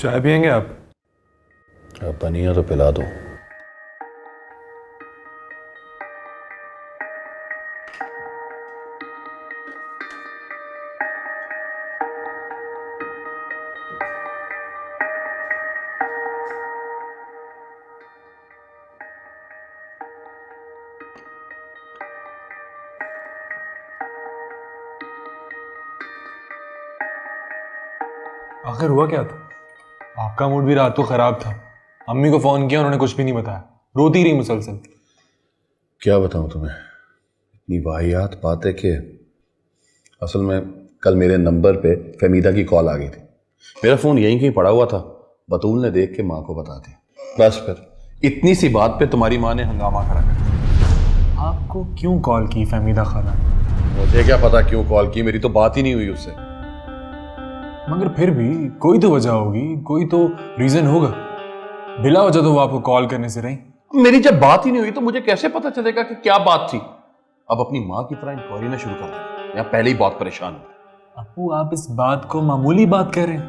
चाय पियेंगे आप? अब बनी है तो पिला दो। आखिर हुआ क्या था? आपका मूड भी रात को खराब था। अम्मी को फोन किया, उन्होंने कुछ भी नहीं बताया, रोती रही मुसलसल। क्या बताऊं तुम्हें, इतनी वाहियात बात है कि असल में कल मेरे नंबर पे फहमीदा की कॉल आ गई थी। मेरा फ़ोन यहीं कहीं पड़ा हुआ था, बतूल ने देख के माँ को बता दिया। बस फिर इतनी सी बात पे तुम्हारी माँ ने हंगामा खड़ा कर दिया। आपको क्यों कॉल की फहमीदा खाला? मुझे क्या पता क्यों कॉल की, मेरी तो बात ही नहीं हुई उससे। मगर फिर भी कोई तो वजह होगी, कोई तो रीजन होगा। बिला वजह तो वो आपको कॉल करने से रही। मेरी जब बात ही नहीं हुई तो मुझे कैसे पता चलेगा कि क्या बात थी? अब अपनी माँ की तरह इंक्वायरी ना शुरू कर दें, मैं पहले ही बहुत परेशान हूं। अप्पू, आप इस बात को मामूली बात कह रहे हैं?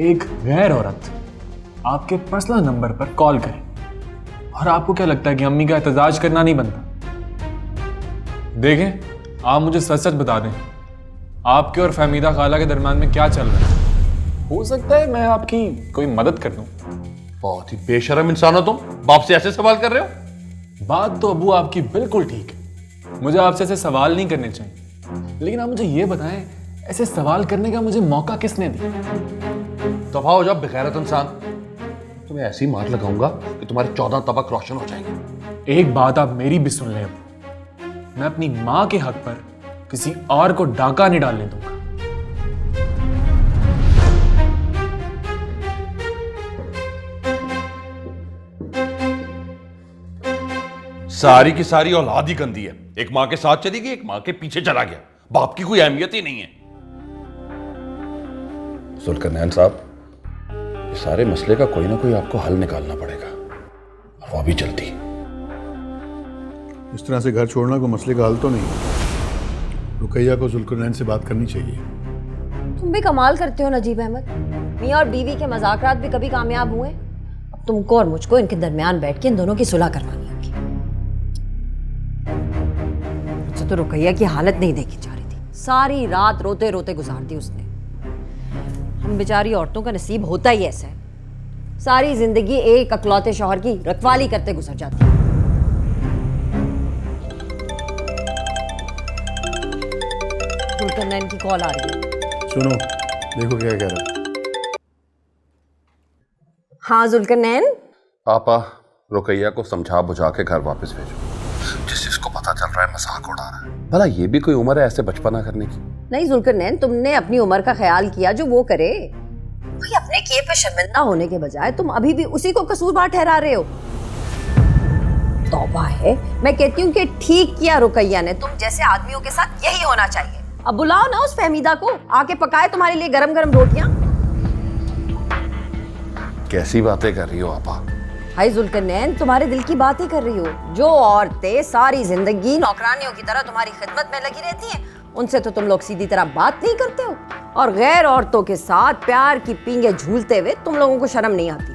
एक गैर औरत आपके पर्सनल नंबर पर कॉल करे और आपको क्या लगता है कि अम्मी का एहतजाज करना नहीं बनता? देखें, आप मुझे सच सच बता दें, आपके और फहमीदा खाला के दरमियान में क्या चल रहा है? हो सकता है मैं आपकी कोई मदद कर दूं। बहुत ही बेशरम इंसान हो तुम, बाप से ऐसे सवाल कर रहे हो। बात तो अबू आपकी बिल्कुल ठीक है, मुझे आपसे ऐसे सवाल नहीं करने चाहिए, लेकिन आप मुझे ये बताएं, ऐसे सवाल करने का मुझे मौका किसने दिया? दफा हो जाओ बेगैरत इंसान, तुम्हें ऐसी मार लगाऊंगा कि तुम्हारे 14 तबक रोशन हो जाएंगे। एक बात आप मेरी भी सुन लें, मैं अपनी माँ के हक पर किसी और को डाका नहीं डालने दूंगा। सारी की सारी औलाद ही गंदी है, एक माँ के साथ चली गई, एक माँ के पीछे चला गया, बाप की कोई अहमियत ही नहीं है। जुल्करनैन साहब, इस सारे मसले का कोई ना कोई आपको हल निकालना पड़ेगा, और वो भी जल्दी। इस तरह से घर छोड़ना कोई मसले का हल तो नहीं है। रुकैया को जुल्करनैन से बात करनी चाहिए। तुम भी कमाल करते हो नजीब अहमद, मियाँ और बीवी के मजाकरात भी कभी कामयाब हुए? अब तुमको और मुझको इनके दरमियान बैठ के इन दोनों की सुलह करवानी होगी। मुझे तो रुकैया की हालत नहीं देखी जा रही थी, सारी रात रोते रोते गुजार दी उसने। हम बेचारी औरतों का नसीब होता ही ऐसा है, सारी जिंदगी एक अकलौते शौहर की रखवाली करते गुजर जाती है। जुल्करनैन की कॉल आ रही है, सुनो, देखो क्या कह रहा है। हाँ जुल्करनैन। आपा, रुकैया को समझा बुझा के घर वापस भेजो। जिसको पता चल रहा है मजाक उड़ा रहा है, भला ये भी कोई उम्र है ऐसे बचपना करने की? नहीं जुल्करनैन, तुमने अपनी उम्र का ख्याल किया, जो वो करे। भाई अपने किए पे शर्मिंदा होने के बजाय तुम अभी भी उसी को कसूरवार ठहरा रहे हो। तौबा है, मैं कहती हूँ कि ठीक किया रुकैया ने, तुम जैसे आदमियों के साथ यही होना चाहिए। अब बुलाओ ना उस फहमीदा को, आके पकाए तुम्हारे लिए गरम गरम रोटियां। कैसी बातें कर रही हो आपा? हाय जुल्करनैन, तुम्हारे दिल की बात ही कर रही हो। जो औरतें सारी जिंदगी नौकरानियों की तरह तुम्हारी खिदमत में लगी रहती हैं, उनसे तो तुम लोग सीधी तरह बात नहीं करते हो, और गैर औरतों के साथ प्यार की पींगे झूलते हुए तुम लोगों को शर्म नहीं आती।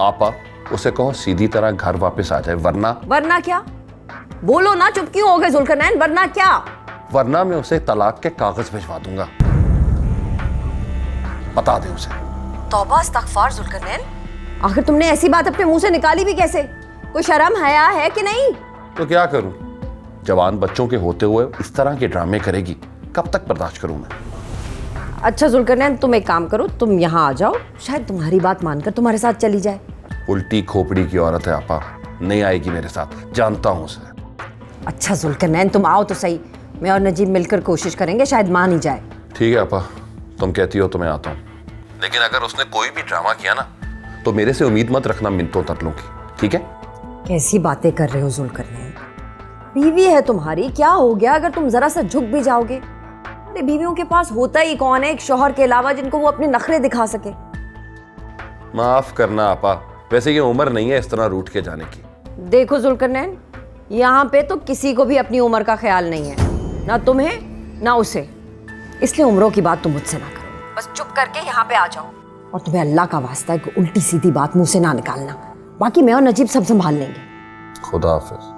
आपा, उसे कहो सीधी तरह घर वापस आ जाए, वरना क्या? बोलो ना, चुप क्यों हो गए जुल्करनैन? वरना क्या? वरना मैं उसे तलाक के कागज भिजवा दूंगा, बता दे उसे। तौबा इस्तग़फ़ार जुल्करनैन, आखिर तुमने ऐसी बात अपने मुंह से निकाली भी कैसे? कोई शर्म हया है कि नहीं? तो क्या करूं, जवान बच्चों के होते हुए इस तरह के ड्रामे करेगी, कब तक बर्दाश्त करूं मैं? अच्छा जुल्करनैन, तुम एक काम करो, तुम यहाँ आ जाओ, शायद तुम्हारी बात मानकर तुम्हारे साथ चली जाए। उल्टी खोपड़ी की औरत है आपा, नहीं आएगी मेरे साथ, जानता हूं उसे। अच्छा जुल्करनैन, तुम आओ तो सही, मैं और नजीब मिलकर कोशिश करेंगे, शायद मान ही जाए। ठीक है आपा, तुम कहती हो तो मैं आता हूँ, लेकिन अगर उसने कोई भी ड्रामा किया ना, तो मेरे से उम्मीद मत रखना मिन्नतों तरलों की, ठीक है? कैसी बातें कर रहे हो जुल्करनैन? बीवी है तुम्हारी, क्या हो गया अगर तुम जरा सा झुक भी जाओगे? अरे बीवियों के पास होता ही कौन है एक शौहर के अलावा जिनको वो अपने नखरे दिखा सके। माफ करना आपा, वैसे ये उम्र नहीं है इस तरह रूठ के जाने की। देखो जुल्करनैन, यहाँ पे तो किसी को भी अपनी उम्र का ख्याल नहीं है, ना तुम्हें ना उसे, इसलिए उम्रों की बात तुम मुझसे ना करो, बस चुप करके यहाँ पे आ जाओ। और तुम्हें अल्लाह का वास्ता है कि उल्टी सीधी बात मुंह से ना निकालना, बाकी मैं और नजीब सब संभाल लेंगे। खुदा हाफिज।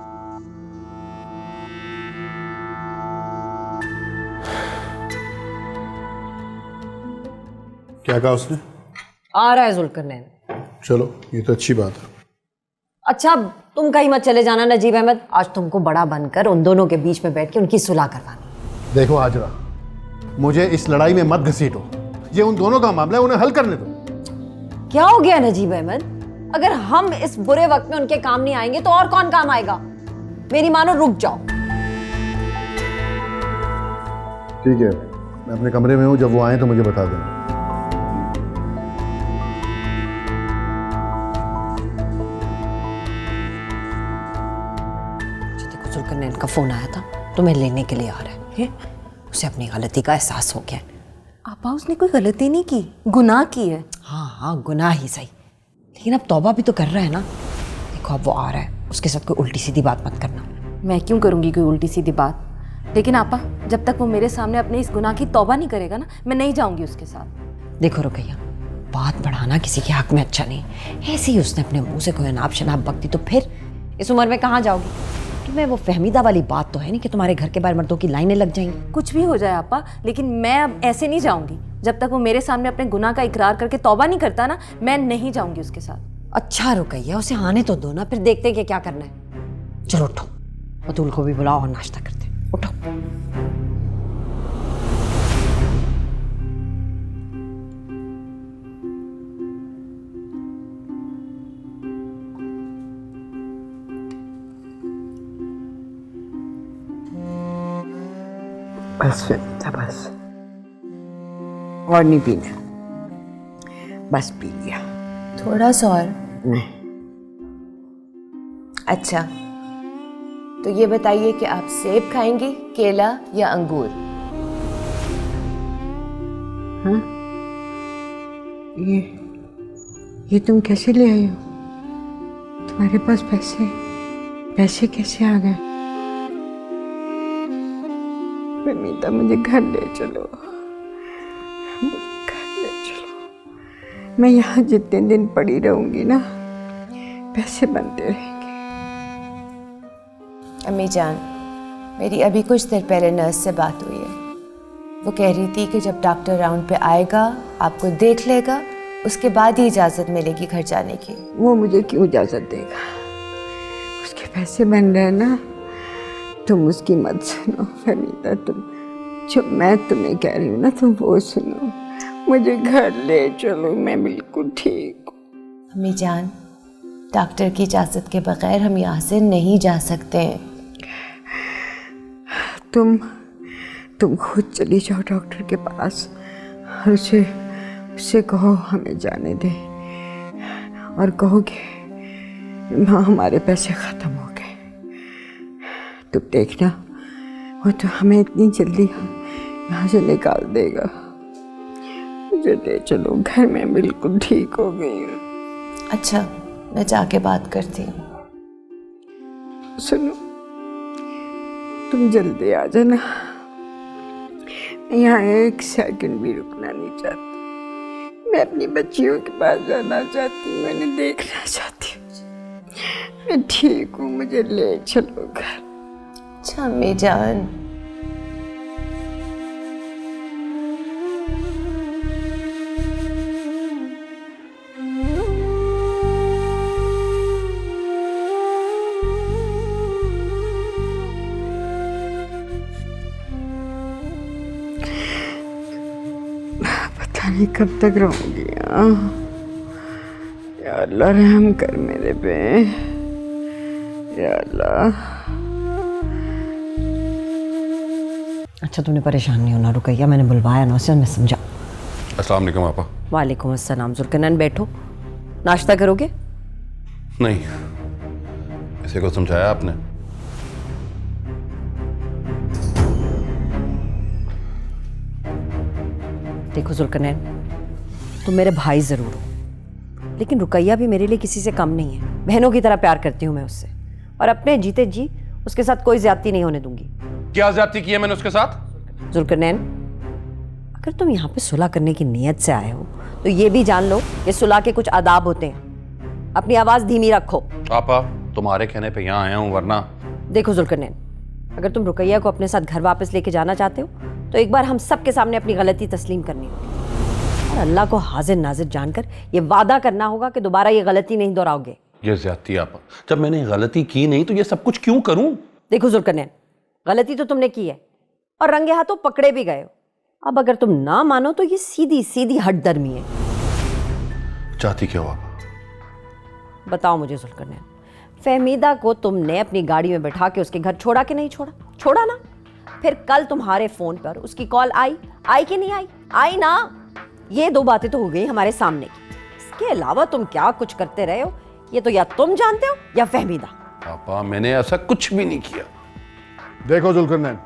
क्या कहा उसने? आ रहा है जुल्करनैन। चलो ये तो अच्छी बात है। अच्छा तुम कहीं मत चले जाना नजीब अहमद, आज तुमको बड़ा बनकर उन दोनों के बीच में बैठ के उनकी सुलह करवानी। देखो हाजरा, मुझे इस लड़ाई में मत घसीटो, ये उन दोनों का मामला है, उन्हें हल करने दो। क्या हो गया नजीब अहमद? अगर हम इस बुरे वक्त में उनके काम नहीं आएंगे तो और कौन काम आएगा? मेरी मानो रुक जाओ। ठीक है, मैं अपने कमरे में हूँ, जब वो आए तो मुझे बता देना। जुल्करनैन का फोन आया था, तुम्हें लेने के लिए आ रहा है। उसे अपनी गलती का एहसास हो गया। आपा उसने कोई गलती नहीं की, गुनाह की है। हाँ गुनाह ही सही, लेकिन अब तौबा भी तो कर रहा है ना। देखो अब वो आ रहा है, उसके साथ कोई उल्टी सीधी बात मत करना। मैं क्यों करूंगी कोई उल्टी सीधी बात? लेकिन आपा जब तक वो मेरे सामने अपने इस गुनाह की तौबा नहीं करेगा ना, मैं नहीं जाऊंगी उसके साथ। देखो रुकैया, बात बढ़ाना किसी के हक में अच्छा नहीं। ऐसे ही उसने अपने मुंह से कोई अनाप शनाप बकती तो फिर इस उम्र में कहाँ जाओगी? तुम्हें वो फहमीदा वाली बात तो है नहीं कि तुम्हारे घर के बाहर मर्दों की लाइनें लग जाएंगी। कुछ भी हो जाए आपा, लेकिन मैं अब ऐसे नहीं जाऊंगी। जब तक वो मेरे सामने अपने गुनाह का इकरार करके तौबा नहीं करता ना, मैं नहीं जाऊंगी उसके साथ। अच्छा रुकैया, उसे आने तो दो ना, फिर देखते हैं कि क्या करना है। चलो उठो, बतूल को भी बुलाओ और नाश्ता करते हैं। उठो। बस बस, और नहीं पीना, बस पी लिया। थोड़ा सा और। नहीं। अच्छा तो ये बताइए कि आप सेब खाएंगी, केला या अंगूर? हाँ? ये तुम कैसे ले आई हो? तुम्हारे पास पैसे कैसे आ गए? परमीता मुझे घर ले चलो, मैं यहाँ जितने दिन पड़ी रहूंगी ना, पैसे बनते रहेंगे। अम्मी जान, मेरी अभी कुछ देर पहले नर्स से बात हुई है। वो कह रही थी कि जब डॉक्टर राउंड पे आएगा, आपको देख लेगा, उसके बाद ही इजाज़त मिलेगी घर जाने की। वो मुझे क्यों इजाज़त देगा? उसके पैसे बन रहे हैं ना, तुम उसकी मत सुनो फरीदा। तुम जो मैं तुम्हें कह रही हूँ ना, तुम वो सुनो। मुझे घर ले चलो, मैं बिल्कुल ठीक हूँ। अम्मी जान, डॉक्टर की इजाज़त के बगैर हम यहाँ से नहीं जा सकते हैं। तुम खुद चली जाओ डॉक्टर के पास और उससे कहो हमें जाने दे, और कहो कि हमारे पैसे ख़त्म हो गए। तुम देखना, वो तो हमें इतनी जल्दी यहाँ से निकाल देगा। मुझे ले चलो घर में, बिल्कुल ठीक हो गई हूँ। अच्छा, मैं जाके बात करती हूँ। सुनो, तुम जल्दी आ जाना, मैं यहाँ एक सेकंड भी रुकना नहीं चाहती। मैं अपनी बच्चियों के पास जाना चाहती हूँ, मैंने देखना चाहती हूँ। मैं ठीक हूँ, मुझे ले चलो घर। अच्छा अम्मी जान। पता नहीं कब तक रहूंगी यहाँ। या अल्लाह रहम कर मेरे पे, या अल्लाह। अच्छा तुमने परेशान नहीं होना रुकैया, मैंने बुलवाया ना उसे, मैं समझा। अस्सलाम वालेकुम आपा। वालेकुम अस्सलाम। जुल्करनैन बैठो, नाश्ता करोगे? नहीं, इसे को समझाया आपने? देखो जुल्करनैन, तुम मेरे भाई ज़रूर हो, लेकिन रुकैया भी मेरे लिए किसी से कम नहीं है। बहनों की तरह प्यार करती हूँ मैं उससे, और अपने जीते जी उसके साथ कोई ज्यादती नहीं होने दूंगी। क्या ज्यादती की है मैंने उसके साथ? जुल्करनैन, अगर तुम यहाँ पे सुलह करने की नीयत से आए हो तो ये भी जान लो कि सुलह के कुछ आदाब होते हैं। अपनी आवाज धीमी रखो। पापा तुम्हारे कहने पे यहाँ आया हूँ, वरना देखो जुल्करनैन, अगर तुम रुकैया को अपने साथ घर वापस लेके जाना चाहते हो तो एक बार हम सब के सामने अपनी गलती तस्लीम करनी होगी और अल्लाह को हाजिर नाजिर जानकर ये वादा करना होगा कि दोबारा ये गलती नहीं दोहराओगे। ये ज्यादती आपा, जब मैंने गलती की नहीं तो ये सब कुछ क्यों करूं? देखो जुल्करनैन, गलती तो तुमने की है और रंगे हाथों पकड़े भी गए हो। अब अगर तुम ना मानो तो ये सीधी सीधी हटदर्मी है। चाहती क्या हुआ? बताओ मुझे जुल्करनैन, फहमीदा को तुमने अपनी गाड़ी में बैठा के उसके घर छोड़ा कि नहीं छोड़ा? छोड़ा ना। फिर कल तुम्हारे फोन पर उसकी कॉल आई कि नहीं आई? आई ना। ये दो बातें तो हो गई हमारे सामने की। इसके अलावा तुम क्या कुछ करते रहे हो ये तो या तुम जानते हो या फहमीदा। पापा मैंने ऐसा कुछ भी नहीं किया। देखो जुल्करनैन,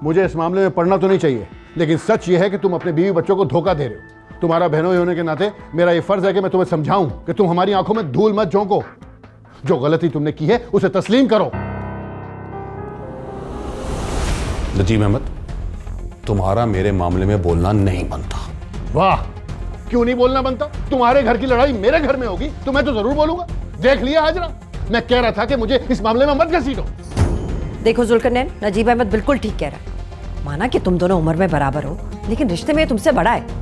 मुझे इस मामले में पढ़ना तो नहीं चाहिए, लेकिन सच ये है कि तुम अपने बीवी बच्चों को धोखा दे रहे हो। तुम्हारा बहनोई होने के नाते मेरा ये फर्ज है कि मैं तुम्हें समझाऊं कि तुम हमारी आंखों में धूल मत झोंको। जो गलती तुमने की है उसे तस्लीम करो। नजीब अहमद, तुम्हारा मेरे मामले में बोलना नहीं बनता। वाह, क्यों नहीं बोलना बनता? तुम्हारे घर की लड़ाई मेरे घर में होगी तो मैं तो जरूर बोलूंगा। देख लिया हाजरा, मैं कह रहा था कि मुझे इस मामले में मत घसीटो। देखो जुल्करनैन, नजीब अहमद बिल्कुल ठीक कह रहा है। माना कि तुम दोनों उम्र में बराबर हो, लेकिन रिश्ते में तुमसे बड़ा है।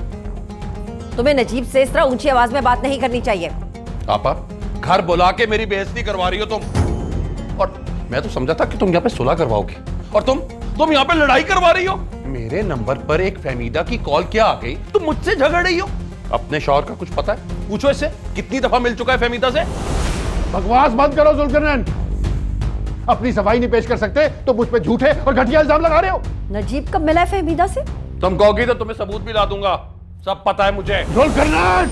तुम्हें नजीब से इस तरह ऊंची आवाज में बात नहीं करनी चाहिए। पापा घर बुला के मेरी बेइज्जती करवा रही हो तुम, और मैं तो समझा था कि तुम यहाँ पे सुलह करवाओगे और तुम यहाँ पे लड़ाई करवा रही हो। मेरे नंबर पर एक फहमीदा की कॉल क्या आ गई, तुम मुझसे झगड़ रही हो। अपने शौहर का कुछ पता है? पूछो इससे कितनी दफा मिल चुका है फहमीदा से। बकवास बंद करो जुल्करनैन। अपनी सफाई नहीं पेश कर सकते तो मुझ पे झूठे और घटिया इल्जाम लगा रहे हो। नजीब कब मिला है फहमीदा से? तुम कहोगी तो तुम्हें सबूत भी ला दूंगा, सब पता है मुझे। जुल्करनैन,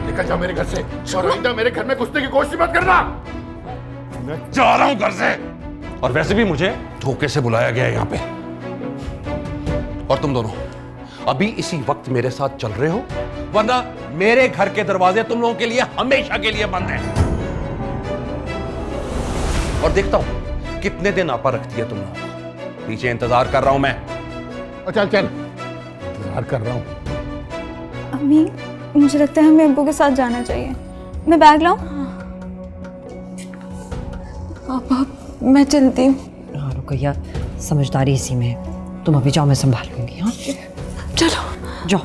निकल जा मेरे घर से। शर्मिंदा मेरे घर में घुसने की कोशिश मत करना। मैं जा रहा हूं घर से, और वैसे भी मुझे धोखे से बुलाया गया है यहाँ पे। और तुम दोनों अभी इसी वक्त मेरे साथ चल रहे हो, वरना मेरे घर के दरवाजे तुम लोगों के लिए हमेशा के लिए बंद हैं। और देखता हूं कितने दिन आपा रखती है तुम लोग। पीछे इंतजार कर रहा हूं मैं। चल चल, इंतजार कर रहा हूं। अम्मी, मुझे लगता है हमें अब्बू के साथ जाना चाहिए। मैं बैग लाऊं? पापा, मैं चलती हूँ। हाँ रुकैया, समझदारी इसी में है। तुम अभी जाओ, मैं संभाल लूंगी। हाँ चलो जाओ।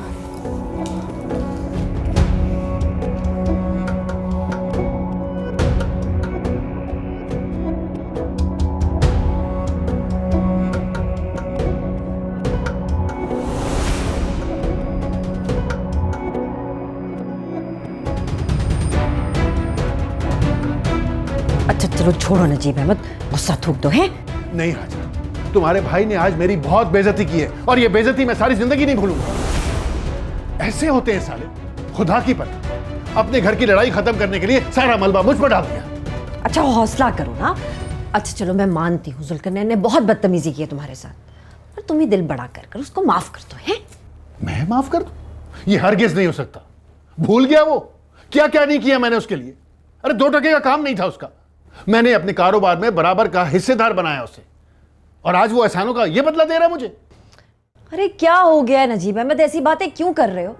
अच्छा चलो छोड़ो नजीब अहमद, गुस्सा थूक दो है। नहीं हाजरा, तुम्हारे भाई ने आज मेरी बहुत बेइज्जती की है और ये बेइज्जती मैं सारी जिंदगी नहीं भूलूंगा। ऐसे होते हैं साले, खुदा की पनाह। अपने घर की लड़ाई खत्म करने के लिए सारा मलबा मुझ पर डाल दिया। अच्छा हौसला करो ना। अच्छा चलो मैं मानती हूँ जुल्करनैन ने बहुत बदतमीजी की है तुम्हारे साथ, पर तुम ही दिल बड़ा कर उसको माफ कर दो है। मैं माफ कर दूं? ये हरगिज नहीं हो सकता। भूल गया वो क्या क्या नहीं किया मैंने उसके लिए। अरे 2 टके का काम नहीं था उसका। मैंने अपने कारोबार में बराबर का हिस्सेदार बनाया उसे, और आज वो एहसानों का ये बदला दे रहा है मुझे। अरे क्या हो गया है नजीब अहमद, ऐसी बातें क्यों कर रहे हो?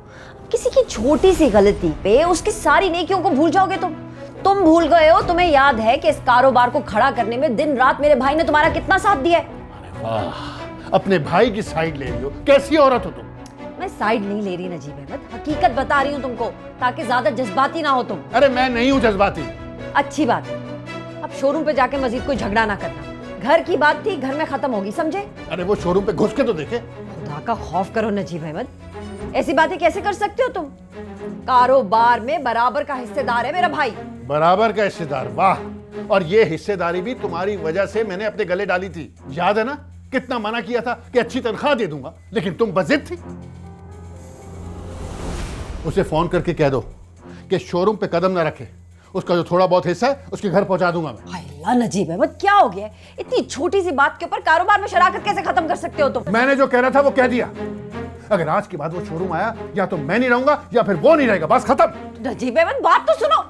किसी की छोटी सी गलती पे उसकी सारी नेकियों को भूल जाओगे तुम भूल गए हो। तुम्हें याद है कि इस कारोबार को खड़ा करने में दिन रात मेरे भाई ने तुम्हारा कितना साथ दिया है। वाह, अपने भाई की साइड ले रही हो। कैसी औरत हो तुम। मैं साइड नहीं ले रही नजीब अहमद, हकीकत बता रही हूँ तुमको, ताकि ज्यादा जज्बाती ना हो तुम। अरे मैं नहीं हूं जज्बाती। अच्छी बात है, अब शोरूम पे जाके मजीद कोई झगड़ा ना करना। घर की बात थी, घर में खत्म होगी, समझे? अरे वो शोरूम पे घुस के तो देखे। खुदा का खौफ करो नजीब अहमद, ऐसी बातें कैसे कर सकते हो तुम? कारोबार में बराबर का हिस्सेदार है मेरा भाई। बराबर का हिस्सेदार? वाह, और ये हिस्सेदारी भी तुम्हारी वजह से मैंने अपने गले डाली थी। याद है ना, कितना मना किया था कि अच्छी तनख्वाह दे दूंगा, लेकिन तुम बजिद थी। उसे फोन करके कह दो कि शोरूम पे कदम ना रखे। उसका जो थोड़ा बहुत हिस्सा है उसके घर पहुंचा दूंगा मैं। अल्लाह नजीब अहमद, क्या हो गया? इतनी छोटी सी बात के ऊपर कारोबार में शराकत कैसे खत्म कर सकते हो तुम? मैंने जो कह रहा था वो कह दिया। अगर आज के बाद वो शोरूम आया, या तो मैं नहीं रहूंगा या फिर वो नहीं रहेगा, बस खत्म। नजीब अहमद बात तो सुनो।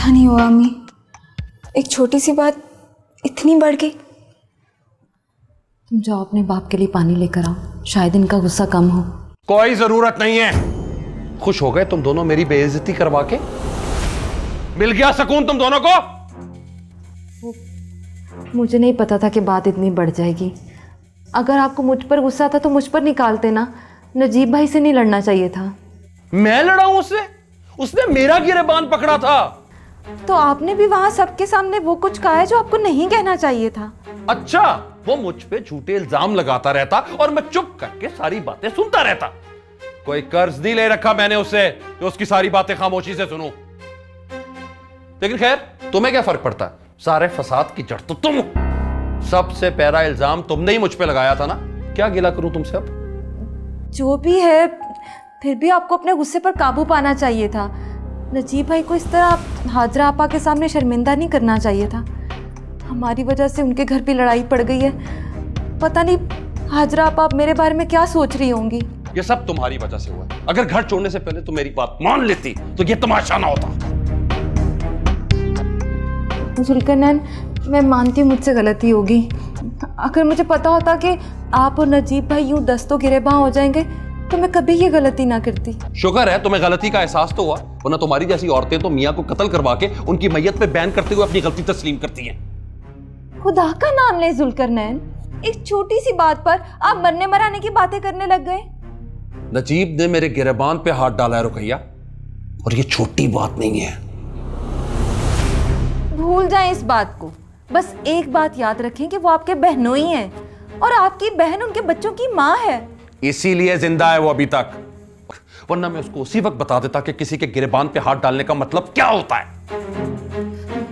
अच्छा नहीं हुआ अम्मी, एक छोटी सी बात इतनी बढ़ गई। तुम जाओ अपने बाप के लिए पानी लेकर आओ, शायद इनका गुस्सा कम हो। कोई जरूरत नहीं है। खुश हो गए तुम दोनों मेरी बेइज्जती करवा के? मिल गया सुकून तुम दोनों को? मुझे नहीं पता था कि बात इतनी बढ़ जाएगी। अगर आपको मुझ पर गुस्सा था तो मुझ पर निकालते ना, नजीब भाई से नहीं लड़ना चाहिए था। मैं लड़ा हूं उससे? उसने मेरा गिरेबान पकड़ा था। तो आपने भी वहां सबके सामने वो कुछ कहा है जो आपको नहीं कहना चाहिए था। अच्छा, वो मुझ पे झूठे इल्जाम लगाता रहता और मैं चुप करके सारी बातें सुनता रहता। कोई कर्ज नहीं ले रखा मैंने उससे कि उसकी सारी बातें खामोशी से सुनूं। लेकिन खैर, तुम्हें क्या फर्क पड़ता है? सारे फसाद की जड़ तो तुम हो। सबसे पहला इल्जाम तुमने ही मुझ पे लगाया था ना। क्या गिला करूं तुमसे अब? जो भी है, फिर भी आपको अपने गुस्से पर काबू पाना चाहिए था। नजीब भाई को इस तरह हाजरा आपा के सामने शर्मिंदा नहीं करना चाहिए था। हमारी वजह से उनके घर पे लड़ाई पड़ गई है। पता नहीं हाजरा आपा आप मेरे बारे में क्या सोच रही होंगी। ये सब तुम्हारी वजह से हुआ है। अगर घर छोड़ने से पहले तुम मेरी बात मान लेती तो ये तमाशा ना होता। जुल्करनैन, मैं मानती हूँ मुझसे गलती होगी। अगर मुझे पता होता कि आप और नजीब भाई यूं दस्तों गिरेबां हो जाएंगे तो मैं कभी ये गलती ना करती। शुक्र है तुम्हें गलती का एहसास तो हुआ, वरना तुम्हारी जैसी औरतें तो मियां को कत्ल करवा के उनकी मैयत पे बैन करते हुए अपनी गलती तस्लीम करती हैं। खुदा का नाम ले जुल्करनैन, एक छोटी सी बात पर आप मरने मराने की बातें करने लग गए। नजीब ने मेरे गिरेबान पे हाथ डाला है रुकैया, और ये छोटी बात नहीं है। भूल जाएं इस बात को। बस एक बात याद रखें कि वो आपके बहनोई हैं और आपकी बहन उनके बच्चों की माँ है। इसीलिए जिंदा है वो अभी तक, वरना मैं उसको उसी वक्त बता देता कि किसी के गिरेबान पे हाथ डालने का मतलब क्या होता है।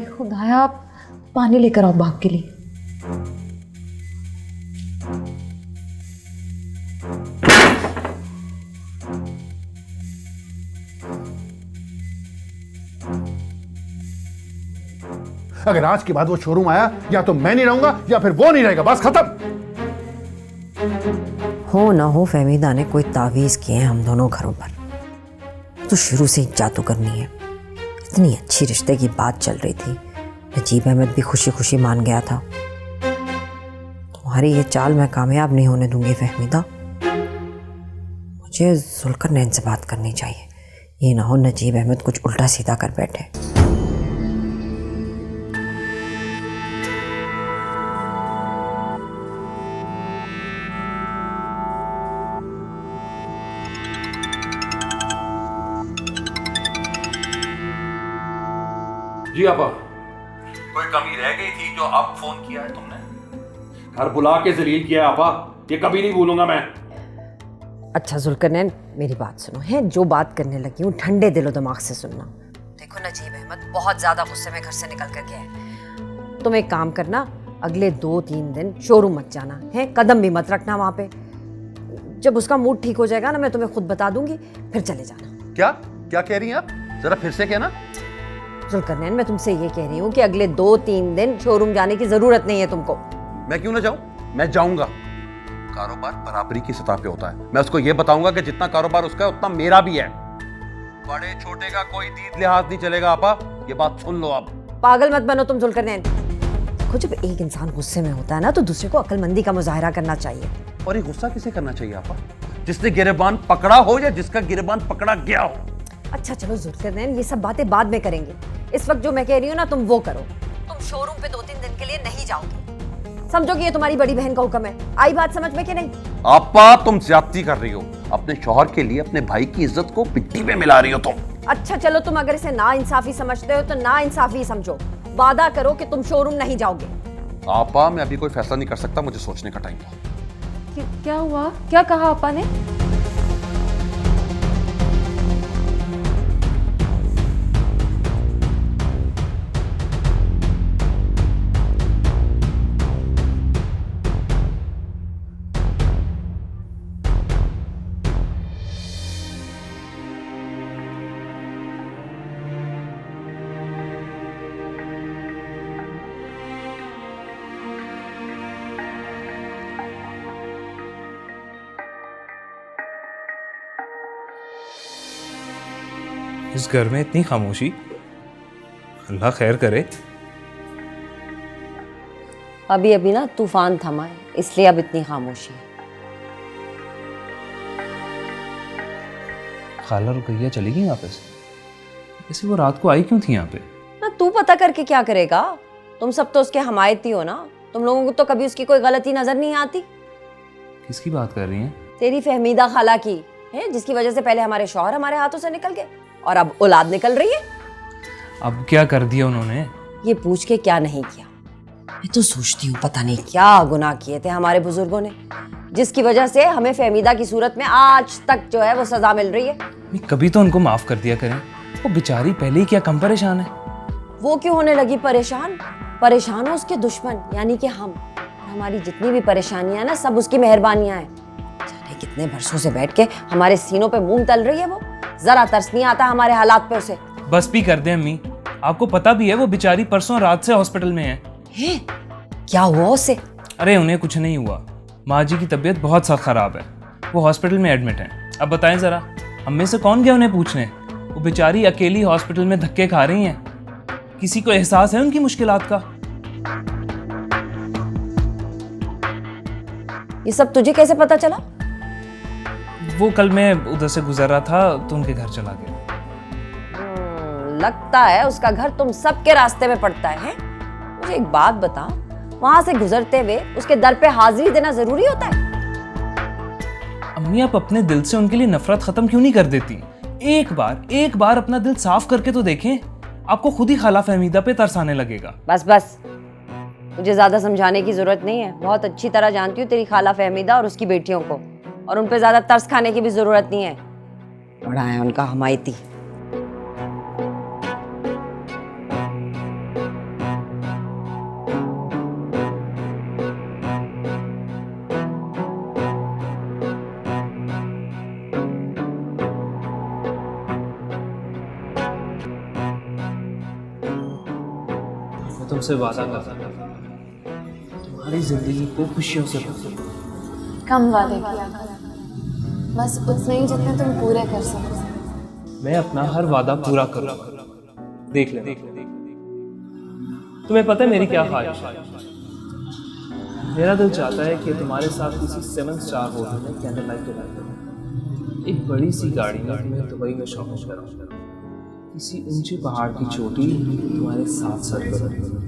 खुदाया, आप पानी लेकर आओ बाप के लिए। अगर आज के बाद वो शोरूम आया, या तो मैं नहीं रहूंगा या फिर वो नहीं रहेगा, बस खत्म। हो ना हो फहमीदा ने कोई तावीज़ किए हैं हम दोनों घरों पर। तो शुरू से ही जादू करनी है। इतनी अच्छी रिश्ते की बात चल रही थी, नजीब अहमद भी खुशी खुशी मान गया था। तुम्हारी ये चाल मैं कामयाब नहीं होने दूंगी फहमीदा। मुझे जुल्करनैन से बात करनी चाहिए। ये ना हो नजीब अहमद कुछ उल्टा सीधा कर बैठे। जी आपा, कोई कमी रह गई थी जो अब फोन किया है तुमने? घर बुला के जलील किया है आपा, ये कभी नहीं भूलूंगा मैं। अच्छा जुल्करनैन, मेरी बात सुनो। है जो बात करने लगी हूँ ठंडे दिलो दिमाग से सुनना। देखो नजीब अहमद बहुत ज्यादा गुस्से में घर से निकल कर गया है। तुम एक काम करना, अगले 2-3 दिन शोरूम मत जाना है, कदम भी मत रखना वहां पे। जब उसका मूड ठीक हो जाएगा ना, मैं तुम्हें खुद बता दूंगी, फिर चले जाना। क्या क्या कह रही हैं आप? जरा फिर से कहना। जुल्करनैन, मैं तुमसे ये कह रही हूँ कि अगले 2-3 दिन शोरूम जाने की जरूरत नहीं है तुमको। मैं क्यों ना जाऊं? मैं जाऊंगा। कारोबार बराबरी की सतह पे होता है। मैं उसको ये बताऊंगा कि जितना कारोबार उसका है उतना मेरा भी है। बड़े छोटे का कोई दीद लिहाज नहीं चलेगा आपा, ये बात सुन लो आप। पागल मत बनो तुम जुल्करनैन। देखो, जब एक इंसान गुस्से में होता है ना, तो दूसरे को अक्लमंदी का मुजाहरा करना चाहिए। और ये गुस्सा किसे करना चाहिए आपा? जिसने गिरेबान पकड़ा हो या जिसका गिरेबान पकड़ा गया हो। अच्छा चलो जुल्करनैन, ये सब बातें बाद में करेंगे। इस वक्त जो मैं कह रही हूँ ना, तुम वो करो। तुम शोरूम पे 2-3 दिन के लिए नहीं जाओगे। समझो कि ये तुम्हारी बड़ी बहन का हुक्म है। आई बात समझ में कि नहीं? आपा, तुम ज्यादती कर रही हो। अपने शौहर के लिए अपने भाई की इज्जत को मिट्टी में मिला रही हो तुम। अच्छा चलो, तुम अगर इसे ना इंसाफी समझते हो तो ना इंसाफी समझो। वादा करो कि तुम शोरूम नहीं जाओगे। आपा, मैं अभी कोई फैसला नहीं कर सकता, मुझे सोचने का टाइम दो। क्या हुआ? क्या कहा आपा ने? इस घर में इतनी खामोशी, अल्लाह खैर करे। अभी अभी ना तूफान थमा है, इसलिए अब इतनी खामोशी है। खाला रुकैया चली गई वापस? ऐसे वो रात को आई क्यों थी यहाँ पे? ना तू पता करके क्या करेगा? तुम सब तो उसके हमायती हो ना, तुम लोगों को तो कभी उसकी कोई गलती नजर नहीं आती। किसकी बात कर रही हैं? तेरी फहमीदा खाला की है, जिसकी वजह से पहले हमारे शौहर हमारे हाथों से निकल गए और अब औलाद निकल रही है। अब क्या कर दिया उन्होंने? ये पूछ के क्या नहीं किया, मैं तो सोचती हूँ पता नहीं क्या गुनाह किए थे हमारे बुजुर्गों ने, जिसकी वजह से हमें फहमीदा की सूरत में आज तक जो है वो सजा मिल रही है। कभी तो उनको माफ कर दिया करें, वो बेचारी पहले ही क्या कम परेशान है। वो क्यों होने लगी परेशान? परेशान हो उसके दुश्मन यानी कि हम, और हमारी जितनी भी परेशानियां ना सब उसकी मेहरबानियां हैं। जाने कितने बरसों से बैठ के हमारे सीनों पे मूंग तल रही है वो, जरा तरस नहीं आता हमारे हालात पे उसे। बस भी कर दे अम्मी, आपको पता भी है वो बेचारी परसों रात से हॉस्पिटल में है। क्या हुआ उसे? अरे उन्हें कुछ नहीं हुआ, माँ जी की तबीयत बहुत सख्त खराब है, वो हॉस्पिटल में एडमिट है। अब बताएं जरा, हम में से कौन गया उन्हें पूछने? वो बेचारी अकेली हॉस्पिटल में धक्के खा रही हैं। किसी को एहसास है उनकी मुश्किलात का? ये सब तुझे कैसे पता चला? वो कल मैं उधर से गुजर रहा था तो उनके घर चला गया। लगता है उसका घर तुम सबके रास्ते में पड़ता है। मुझे एक बात बता, वहां से गुजरते हुए उसके दर पे हाजिरी देना जरूरी होता है? अम्मी आप अपने दिल से उनके लिए नफरत खत्म क्यों नहीं कर देती? एक बार अपना दिल साफ करके तो देखें, आपको खुद ही खाला फहमीदा पे तरस आने लगेगा। बस बस, मुझे ज्यादा समझाने की जरूरत नहीं है, बहुत अच्छी तरह जानती हूँ तेरी खाला फहमीदा और उसकी बेटियों को, और उन पे ज्यादा तरस खाने की भी जरूरत नहीं है। बड़ा है उनका हमायती। मैं तुमसे वादा करता हूं, तुम्हारी जिंदगी को खुशियों से भर। कम वादे किया करो, बस उतने ही जितने तुम पूरे कर सको। मैं अपना हर वादा पूरा करूंगा, देख ले। तुम्हें पता है मेरी क्या ख्वाहिश है? मेरा दिल चाहता है कि तुम्हारे साथ किसी 7 स्टार होटल में कैंडल लाइट डिनर करूं, एक बड़ी सी गाड़ी में तुम्हें दुबई में शॉपिंग कराऊं, किसी ऊंचे पहाड़ की चोटी तुम्हारे साथ सर पर करूं,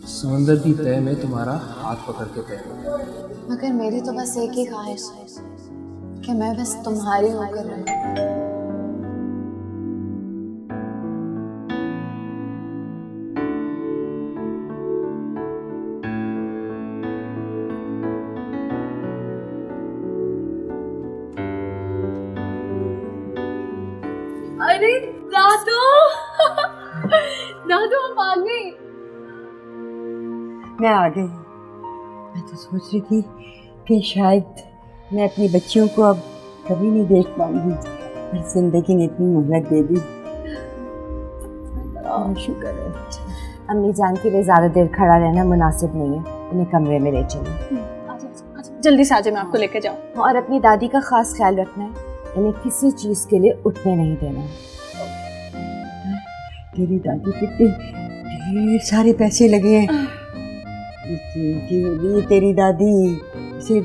समंदर की तह में तुम्हारा हाथ पकड़ के तैरूं। मगर मेरी तो बस एक ही ख्वाहिश है कि मैं बस तुम्हारी होकर रहूं। अरे दादू दादू आप आ गई। मैं आ गई। मैं तो सोच रही थी कि शायद मैं अपनी बच्चियों को अब कभी नहीं देख पाऊंगी, पर जिंदगी ने इतनी मोहलत दे दी। शुक्र है। अम्मी जान के लिए ज़्यादा देर खड़ा रहना मुनासिब नहीं है, इन्हें कमरे में ले चलो। जल्दी से आ जाए, मैं आपको लेके जाऊँ। और अपनी दादी का खास ख्याल रखना है, इन्हें किसी चीज़ के लिए उठने नहीं देना। तेरी दादी पे ढेर सारे पैसे लगे हैं, लेकिन तेरी दादी इसे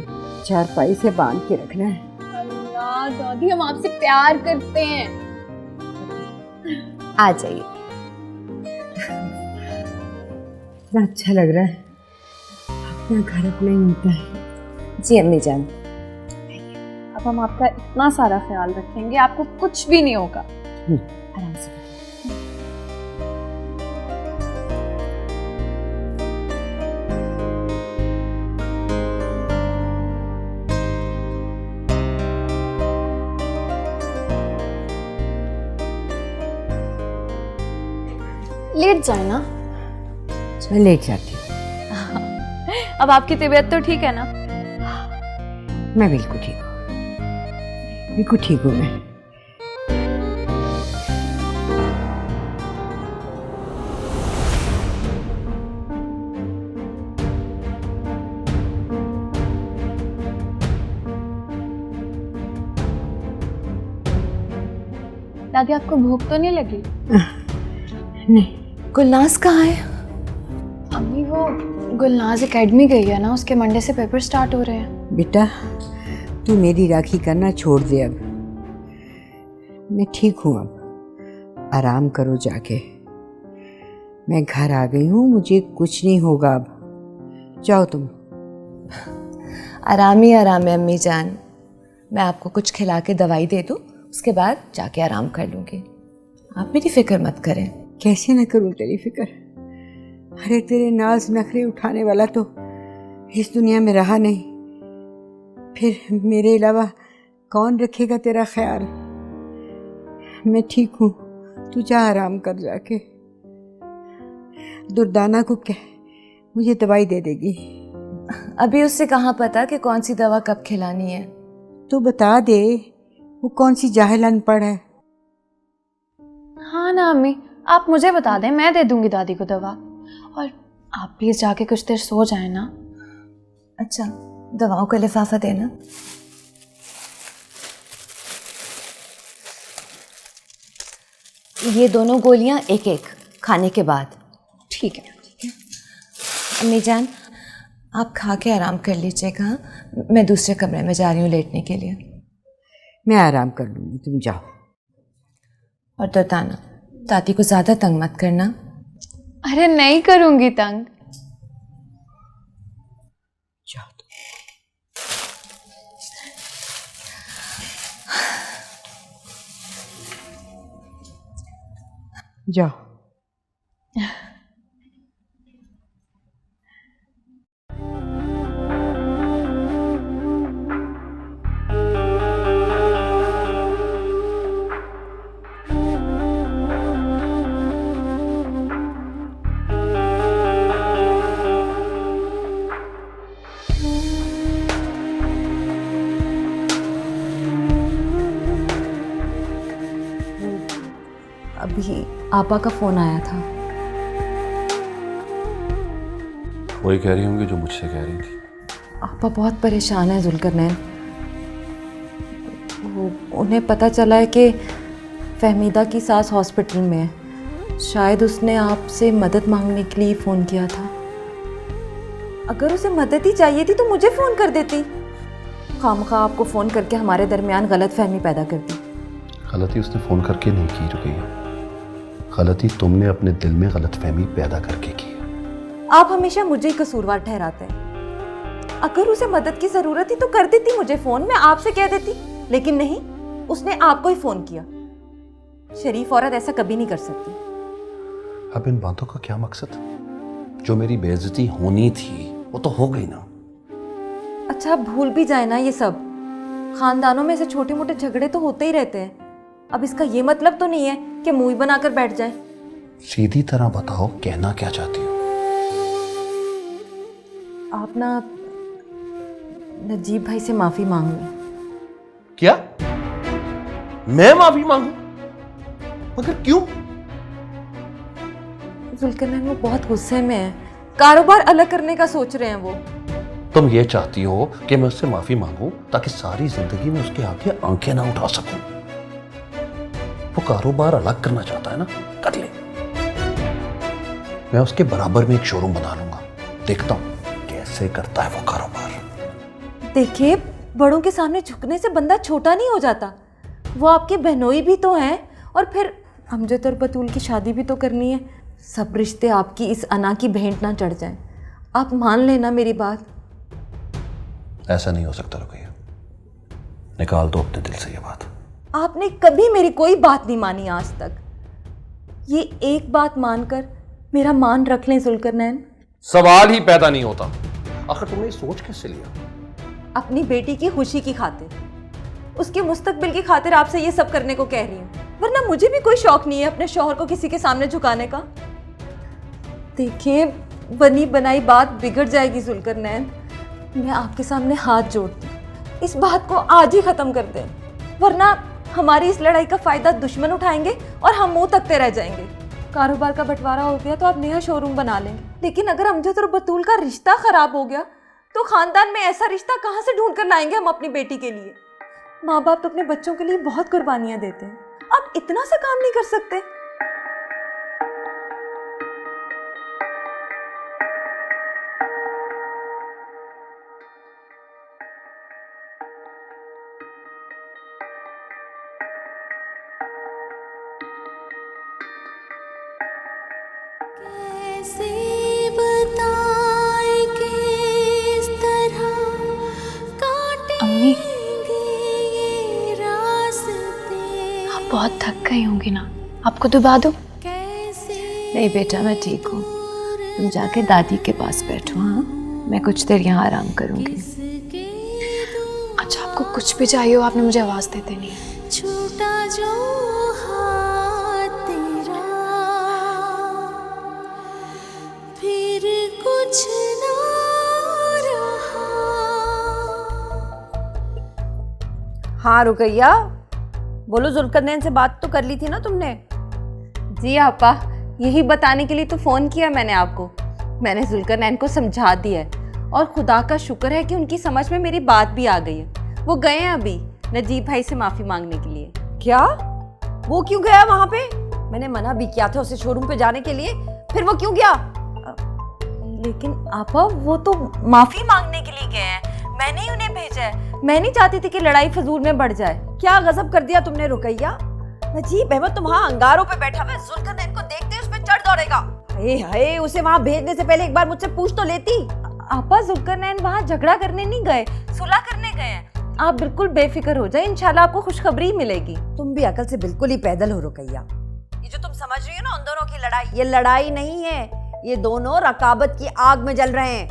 चारपाई से बांध के रखना है। अल्लाह दादी, हम आपसे प्यार करते हैं। आ जाइए। इतना अच्छा लग रहा है, अपना घर अपना ही होता है। जी अम्मी जान, अब हम आपका इतना सारा ख्याल रखेंगे, आपको कुछ भी नहीं होगा। आराम से। लेट जाए ना। मैं लेट जाती हूँ। अब आपकी तबीयत तो ठीक है ना? मैं बिल्कुल ठीक हूँ, बिल्कुल ठीक हूँ मैं। दादी आपको भूख तो नहीं लगी? नहीं, गुलनाज कहाँ है? अम्मी वो गुलनाज एकेडमी गई है ना, उसके मंडे से पेपर स्टार्ट हो रहे हैं। बेटा तू मेरी राखी करना छोड़ दे अब। मैं ठीक हूँ, अब आराम करो जाके। मैं घर आ गई हूँ, मुझे कुछ नहीं होगा अब। जाओ तुम। आराम ही आराम है अम्मी जान। मैं आपको कुछ खिला के दवाई दे दूँ, उसके बाद जाके आराम कर लूँगी। आप मेरी फिक्र मत करें। कैसे न करूँ तेरी फिक्र। अरे तेरे नाज नखरे उठाने वाला तो इस दुनिया में रहा नहीं, फिर मेरे अलावा कौन रखेगा तेरा ख्याल। मैं ठीक हूँ, तू जा आराम कर जाके। दुर्दाना को कह मुझे दवाई दे देगी। अभी उससे कहाँ पता कि कौन सी दवा कब खिलानी है। तू बता दे, वो कौन सी जाहिल अनपढ़ है। हाँ ना अम्मी, आप मुझे बता दें, मैं दे दूंगी दादी को दवा। और आप प्लीज जाके कुछ देर सो जाए ना। अच्छा, दवाओं का लिफाफा देना। ये दोनों गोलियां एक एक खाने के बाद। ठीक है। अम्मी जान आप खा के आराम कर लीजिएगा, मैं दूसरे कमरे में जा रही हूँ लेटने के लिए। मैं आराम कर लूँगी, तुम जाओ। और दुर्दाना, दादी को ज़्यादा तंग मत करना। अरे नहीं करूंगी तंग। जाओ जाओ। अभी आपा का फ़ोन आया था। वही कह रही होंगी जो मुझसे कह रही थी। आपा बहुत परेशान है जुल्करनैन। वो उन्हें पता चला है कि फहमीदा की सास हॉस्पिटल में है। शायद उसने आपसे मदद मांगने के लिए फ़ोन किया था। अगर उसे मदद ही चाहिए थी तो मुझे फ़ोन कर देती। खामखा आपको फ़ोन करके हमारे दरमियान गलतफहमी पैदा कर दी। गलती उसने फ़ोन करके नहीं की रुकैया, गलती तुमने अपने दिल में गलतफहमी पैदा करके की। आप हमेशा मुझे ही कसूरवार ठहराते हैं। अगर उसे मदद की ज़रूरत थी तो कर देती मुझे फ़ोन, मैं आपसे कह देती। लेकिन नहीं, उसने आपको ही फ़ोन किया। शरीफ औरत ऐसा कभी नहीं कर सकती। अब इन बातों का क्या मकसद? जो मेरी बेइज्जती होनी थी वो तो हो गई ना। अच्छा भूल भी जाए ना ये सब। खानदानों में ऐसे छोटे मोटे झगड़े तो होते ही रहते हैं। अब इसका ये मतलब तो नहीं है कि मुंह बनाकर बैठ जाएं। सीधी तरह बताओ, कहना क्या चाहती हो? आप ना नजीब भाई से माफी मांग लो। क्या मैं माफी मांगू? मगर क्यों? जुल्करनैन वो बहुत गुस्से में है। कारोबार अलग करने का सोच रहे हैं वो। तुम ये चाहती हो कि मैं उससे माफी मांगू ताकि सारी जिंदगी में उसके आगे आंखें ना उठा सकूं? वो कारोबार अलग करना चाहता है ना, कर ले। मैं उसके बराबर में एक शोरूम बना लूंगा। देखता हूं कैसे करता है वो कारोबार। देखिए, बड़ों के सामने झुकने से बंदा छोटा नहीं हो जाता। वो आपके बहनोई भी तो हैं, और फिर अमजद और बतूल की शादी भी तो करनी है। सब रिश्ते आपकी इस अना की भेंट ना चढ़ जाएं। आप मान लेना मेरी बात। ऐसा नहीं हो सकता रुकैया, निकाल दो अपने दिल से ये बात। आपने कभी मेरी कोई बात नहीं मानी आज तक। ये एक बात मानकर मेरा मान रख लें जुल्करनैन। सवाल ही पैदा नहीं होता। आखिर तुमने सोच कैसे लिया? अपनी बेटी की खुशी की खातिर, उसके मुस्तकबिल की खातिर आपसे ये सब करने को कह रही हूँ। वरना मुझे भी कोई शौक नहीं है अपने शौहर को किसी के सामने झुकाने का। देखिए, बनी बनाई बात बिगड़ जाएगी जुल्करनैन। मैं आपके सामने हाथ जोड़ती हूँ, इस बात को आज ही खत्म कर दें, वरना हमारी इस लड़ाई का फायदा दुश्मन उठाएंगे और हम मुंह तकते रह जाएंगे। कारोबार का बंटवारा हो गया तो आप नया शोरूम बना लेंगे, लेकिन अगर अमजद और बतूल का रिश्ता खराब हो गया तो खानदान में ऐसा रिश्ता कहाँ से ढूंढ कर लाएंगे हम अपनी बेटी के लिए? माँ बाप तो अपने बच्चों के लिए बहुत कुर्बानियां देते हैं। आप इतना सा काम नहीं कर सकते? अम्मी, आप बहुत थक गई होंगी ना, आपको दुबा दूं? नहीं बेटा, मैं ठीक हूँ। तुम जाके दादी के पास बैठो। हाँ, मैं कुछ देर यहाँ आराम करूँगी। अच्छा, आपको कुछ भी चाहिए हो आपने मुझे आवाज़ दे देनी है। छूटा जो हाथ तेरा, फिर कुछ ना रहा। हाँ रुकैया, बोलो, जुल्करनैन से बात तो कर ली थी ना तुमने? जी आपा, यही बताने के लिए तो फ़ोन किया मैंने आपको। मैंने जुल्करनैन को समझा दिया है और खुदा का शुक्र है कि उनकी समझ में मेरी बात भी आ गई है। वो गए हैं अभी नजीब भाई से माफ़ी मांगने के लिए। क्या? वो क्यों गया वहां पे? मैंने मना भी किया था उसे शोरूम पे जाने के लिए, फिर वो क्यों गया? लेकिन आपा, वो तो माफ़ी मांगने के लिए गए हैं, मैंने ही उन्हें भेजा है। मैं नहीं चाहती थी कि लड़ाई फजूल में बढ़ जाए। क्या गजब कर दिया तुमने रुकैया। नजीब अहमद तो वहाँ अंगारों पे बैठा हुआ है, जुल्करनैन को देखते ही उस पे चढ़ दौड़ेगा। हाय हाय, उसे वहाँ भेजने से पहले एक बार मुझसे पूछ तो लेती। आपा, जुल्करनैन वहाँ झगड़ा करने नहीं गए, सुलह करने गए हैं। आप बिल्कुल बेफिक्र हो जाए, इंशाल्लाह आपको खुशखबरी मिलेगी। तुम भी अकल से बिल्कुल ही पैदल हो रुकैया। ये जो तुम समझ रही हो ना उन दोनों की लड़ाई, ये लड़ाई नहीं है, ये दोनों रकाबत की आग में जल रहे हैं।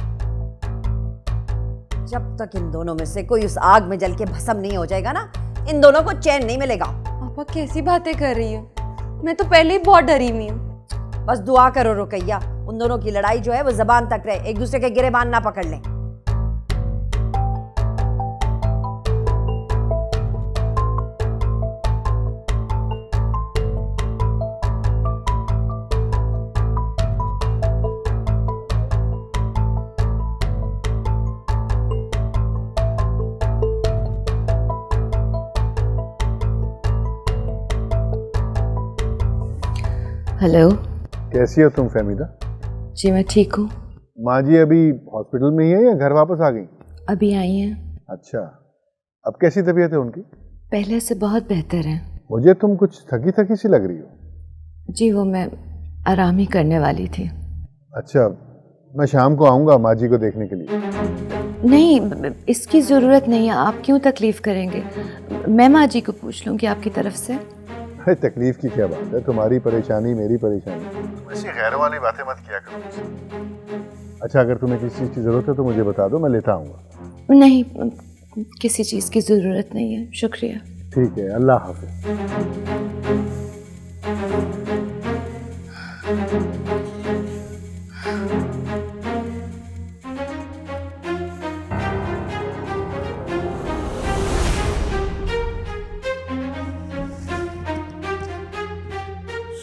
जब तक इन दोनों में से कोई उस आग में जल के भस्म नहीं हो जाएगा ना, इन दोनों को चैन नहीं मिलेगा। आपा कैसी बातें कर रही हो, मैं तो पहले ही बहुत डरी हुई हूँ। बस दुआ करो रुकैया, उन दोनों की लड़ाई जो है वो जबान तक रहे, एक दूसरे के गिरेबान ना पकड़ लें। हेलो। कैसी हो तुम फहमीदा? जी मैं ठीक हूँ। माँ जी अभी हॉस्पिटल में ही है या घर वापस आ गई? अभी आई हैं। अच्छा, अब कैसी तबीयत है उनकी? पहले से बहुत बेहतर है। मुझे तुम कुछ थकी थकी सी लग रही हो। जी वो मैं आराम ही करने वाली थी। अच्छा, मैं शाम को आऊँगा माँ जी को देखने के लिए। नहीं, इसकी ज़रूरत नहीं है, आप क्यों तकलीफ़ करेंगे? मैं माँ जी को पूछ लूँगी आपकी तरफ से। अरे तकलीफ की क्या बात है, तुम्हारी परेशानी मेरी परेशानी। ऐसी गैरों वाली बातें मत किया करो। अच्छा, अगर तुम्हें किसी चीज़ की ज़रूरत है तो मुझे बता दो, मैं लेता आऊँगा। नहीं, किसी चीज़ की ज़रूरत नहीं है, शुक्रिया। ठीक है, अल्लाह हाफ़िज़।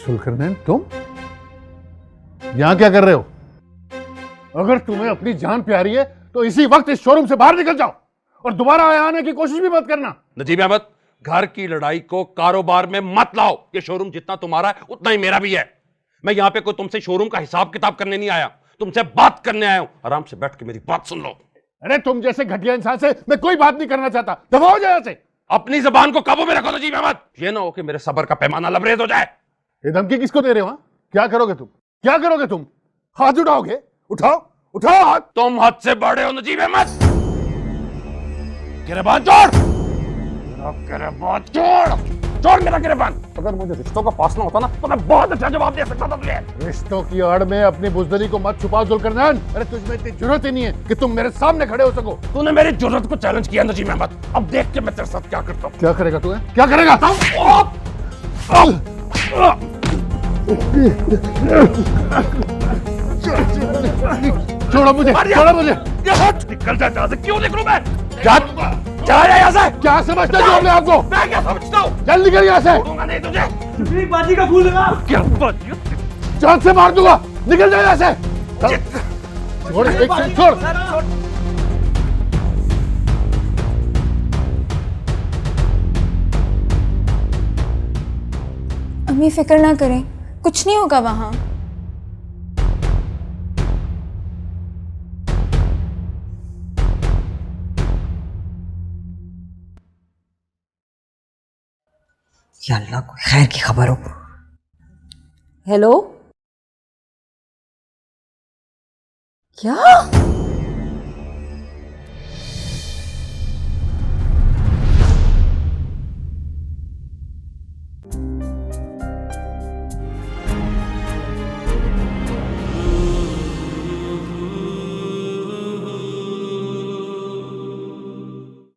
जुल्करनैन, तुम यहां क्या कर रहे हो? अगर तुम्हें अपनी जान प्यारी है तो इसी वक्त इस शोरूम से बाहर निकल जाओ और दोबारा आने की कोशिश भी मत करना। नजीब अहमद, घर की लड़ाई को कारोबार में मत लाओ। ये शोरूम जितना तुम्हारा है उतना ही मेरा भी है। मैं यहाँ पे कोई तुमसे शोरूम का हिसाब किताब करने नहीं आया, तुमसे बात करने आया हूं। आराम से बैठ के मेरी बात सुन लो। अरे तुम जैसे घटिया इंसान से मैं कोई बात नहीं करना चाहता, दफा हो जाए से। अपनी जबान को काबू में रखो नजीब अहमद, ये ना हो कि मेरे सब्र का पैमाना लबरेज हो जाए। ये धमकी किसको दे रहे हो? क्या करोगे तुम? क्या करोगे तुम? हाथ उठाओगे? उठाओ, उठाओ हाथ। तुम हद से बड़े हो नजीब अहमद। गिरबान छोड़, गिरबान छोड़, छोड़ मेरा गिरबान। अगर मुझे रिश्तों का पासना होता ना तो मैं बहुत अच्छा जवाब दे सकता था तुझे। रिश्तों की आड़ में अपनी बुज़दिली को मत छुपाओ जुल्करनैन। अरे तुझमें इतनी जरूरत ही नहीं है कि तुम मेरे सामने खड़े हो सको। तूने मेरी जरूरत को चैलेंज किया नजीब अहमद, अब देख के मैं तेरे साथ क्या करता हूँ। क्या करेगा तू? क्या करेगा? छोड़ो मुझे, छोड़ो मुझे। निकल जा यहाँ से। क्यों निकलूं मैं? चला जा यहाँ से। क्या समझते हो अपने आप को? मैं क्या समझता हूँ? चल निकल यहाँ से। छोड़ूंगा नहीं तुझे। बाजी का फूल लगा। क्या बाजी? जान से मार दूंगा। निकल जा यहाँ से। छोड़, एक से छोड़। अम्मी फिक्र ना करें, कुछ नहीं होगा वहाँ। या अल्लाह, कोई खैर की खबर हो। हेलो, क्या?